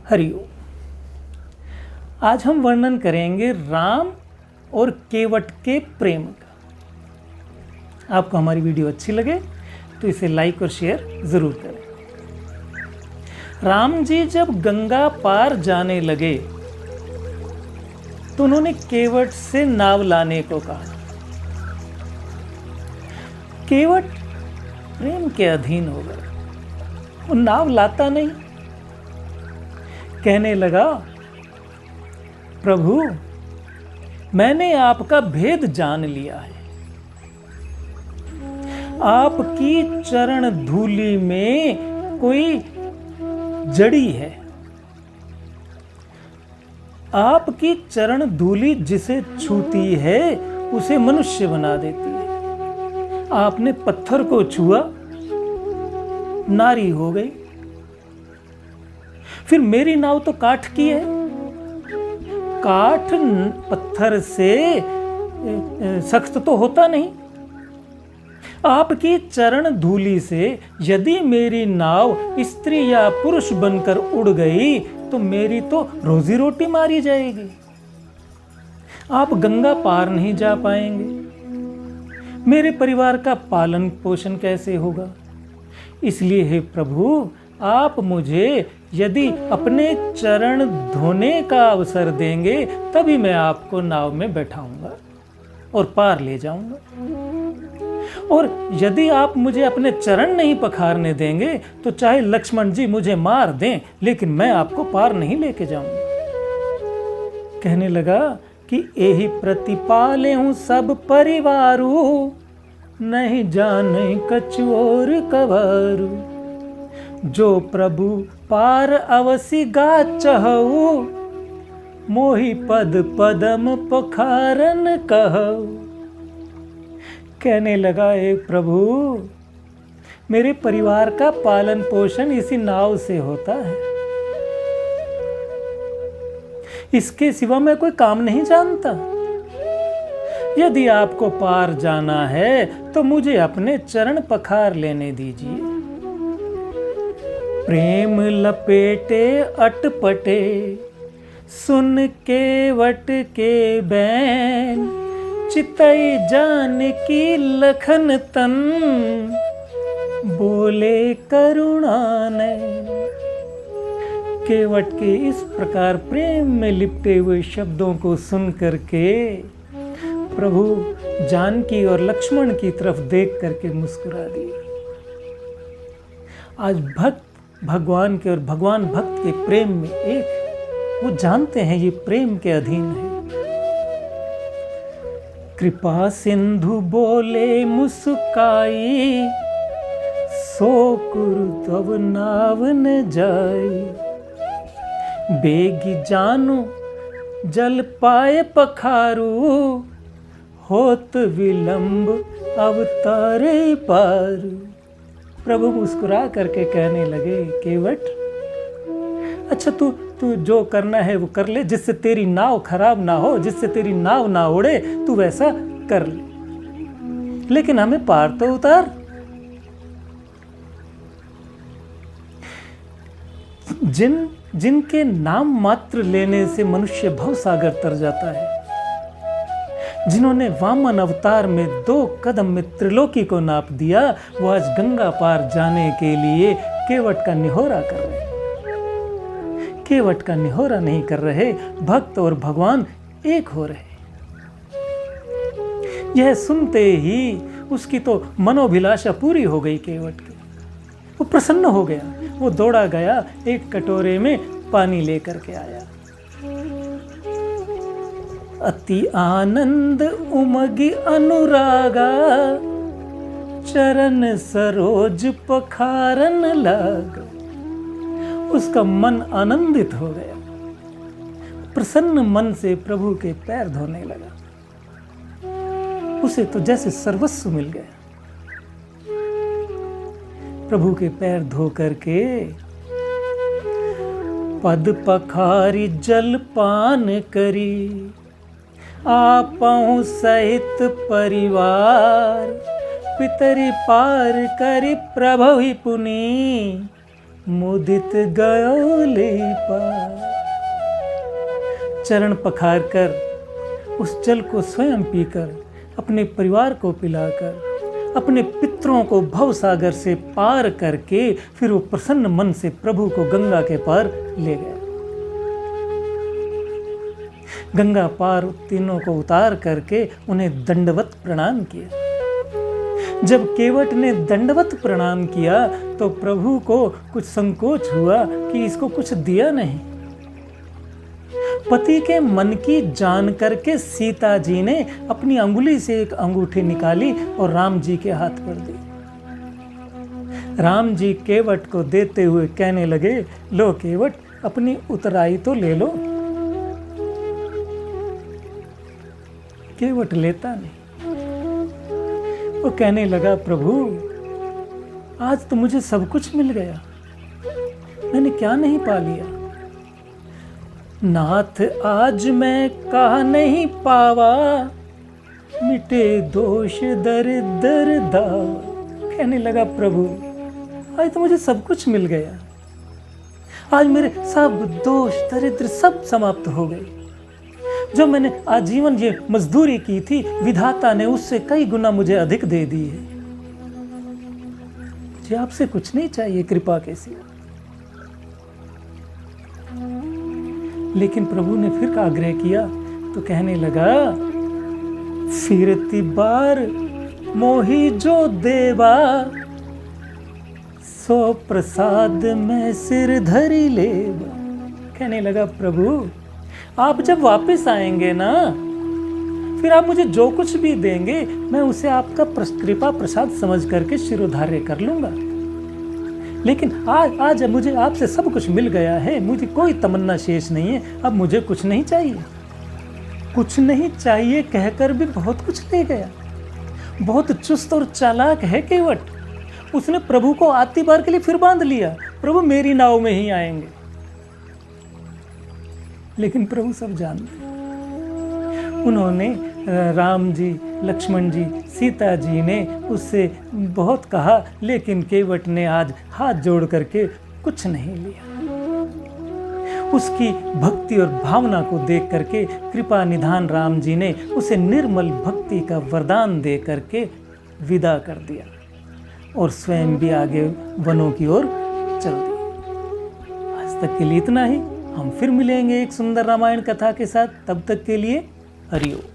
हरि ओम। आज हम वर्णन करेंगे राम और केवट के प्रेम का। आपको हमारी वीडियो अच्छी लगे तो इसे लाइक और शेयर जरूर करें। राम जी जब गंगा पार जाने लगे तो उन्होंने केवट से नाव लाने को कहा। केवट प्रेम के अधीन हो गया, वो नाव लाता नहीं। कहने लगा, प्रभु मैंने आपका भेद जान लिया है। आपकी चरण धूलि में कोई जड़ी है। आपकी चरण धूलि जिसे छूती है उसे मनुष्य बना देती है। आपने पत्थर को छुआ, नारी हो गई। फिर मेरी नाव तो काठ की है। काठ पत्थर से सख्त तो होता नहीं। आपकी चरण धूलि से यदि मेरी नाव स्त्री या पुरुष बनकर उड़ गई तो मेरी तो रोजी रोटी मारी जाएगी। आप गंगा पार नहीं जा पाएंगे। मेरे परिवार का पालन पोषण कैसे होगा? इसलिए हे प्रभु, आप मुझे यदि अपने चरण धोने का अवसर देंगे तभी मैं आपको नाव में बैठाऊंगा और पार ले जाऊंगा। और यदि आप मुझे अपने चरण नहीं पखारने देंगे तो चाहे लक्ष्मण जी मुझे मार दें, लेकिन मैं आपको पार नहीं लेके जाऊंगा। कहने लगा कि यही प्रतिपाले हूं सब परिवारू, नहीं जाने कछु और कवारू। जो प्रभु पार अवसि गा चहु, मोहि पद पदम पखारन कहु। कहने लगा, हे प्रभु मेरे परिवार का पालन पोषण इसी नाव से होता है। इसके सिवा मैं कोई काम नहीं जानता। यदि आपको पार जाना है तो मुझे अपने चरण पखार लेने दीजिए। प्रेम लपेटे अटपटे, सुन केवट के बैन। चितई जान की लखन तन, बोले करुणा नैन। केवट के इस प्रकार प्रेम में लिपटे हुए शब्दों को सुन करके प्रभु जानकी और लक्ष्मण की तरफ देख करके मुस्कुरा दिए। आज भक्त भगवान के और भगवान भक्त के प्रेम में एक है। वो जानते हैं ये प्रेम के अधीन है। कृपा सिंधु बोले मुस्काई, सो कुरु तब नाव न जाई। बेगी जानो जल पाए पखारू, होत विलंब अवतारे पार। प्रभु मुस्कुरा करके कहने लगे, केवट अच्छा तू जो करना है वो कर ले, जिससे तेरी नाव खराब ना हो, जिससे तेरी नाव ना उड़े, तू वैसा कर ले, लेकिन हमें पार तो उतार। जिनके नाम मात्र लेने से मनुष्य भवसागर तर जाता है, जिन्होंने वामन अवतार में 2 कदम में त्रिलोकी को नाप दिया, वो आज गंगा पार जाने के लिए केवट का निहोरा कर रहे हैं। केवट का निहोरा नहीं कर रहे, भक्त और भगवान एक हो रहे। यह सुनते ही उसकी तो मनोभिलाषा पूरी हो गई। केवट की वो प्रसन्न हो गया। वो दौड़ा गया, एक कटोरे में पानी लेकर के आया। अति आनंद उमगी अनुरागा, चरण सरोज पखारन लागा। उसका मन आनंदित हो गया। प्रसन्न मन से प्रभु के पैर धोने लगा। उसे तो जैसे सर्वस्व मिल गया। प्रभु के पैर धो करके पद पखारी जल पान करी, आपहु सहित परिवार। पितरी पार करी प्रभु ही पुनी, मुदित गयो ले पार। चरण पखार कर उस जल को स्वयं पीकर अपने परिवार को पिलाकर अपने पितरों को भव सागर से पार करके फिर वो प्रसन्न मन से प्रभु को गंगा के पार ले गया। गंगा पार तीनों को उतार करके उन्हें दंडवत प्रणाम किया। जब केवट ने दंडवत प्रणाम किया तो प्रभु को कुछ संकोच हुआ कि इसको कुछ दिया नहीं। पति के मन की जान करके सीता जी ने अपनी अंगुली से एक अंगूठी निकाली और राम जी के हाथ पर दी। राम जी केवट को देते हुए कहने लगे, लो केवट, अपनी उतराई तो ले लो। केवट लेता नहीं। वो कहने लगा, प्रभु आज तो मुझे सब कुछ मिल गया, मैंने क्या नहीं पा लिया। नाथ आज मैं कहा नहीं पावा, मिटे दोष दरिद्र दावा। कहने लगा, प्रभु आज तो मुझे सब कुछ मिल गया, आज मेरे सब दोष दरिद्र सब समाप्त हो गए। जो मैंने आजीवन ये मजदूरी की थी, विधाता ने उससे कई गुना मुझे अधिक दे दी है। मुझे आपसे कुछ नहीं चाहिए कृपा के सिवा। लेकिन प्रभु ने फिर आग्रह किया तो कहने लगा, फिरती बार मोही जो देवा, सो प्रसाद में सिर धरी लेवा। कहने लगा, प्रभु आप जब वापस आएंगे ना, फिर आप मुझे जो कुछ भी देंगे मैं उसे आपका कृपा प्रसाद समझ करके शिरोधार्य कर लूंगा। लेकिन आज मुझे आपसे सब कुछ मिल गया है, मुझे कोई तमन्ना शेष नहीं है, अब मुझे कुछ नहीं चाहिए। कुछ नहीं चाहिए कहकर भी बहुत कुछ ले गया। बहुत चुस्त और चालाक है केवट। उसने प्रभु को आती बार के लिए फिर बांध लिया, प्रभु मेरी नाव में ही आएंगे। लेकिन प्रभु सब जानते। उन्होंने राम जी, लक्ष्मण जी, सीता जी ने उससे बहुत कहा, लेकिन केवट ने आज हाथ जोड़ करके कुछ नहीं लिया। उसकी भक्ति और भावना को देख करके कृपा निधान राम जी ने उसे निर्मल भक्ति का वरदान दे करके विदा कर दिया और स्वयं भी आगे वनों की ओर चल दिए। आज तक के लिए इतना ही। हम फिर मिलेंगे एक सुंदर रामायण कथा के साथ। तब तक के लिए हरि ओम।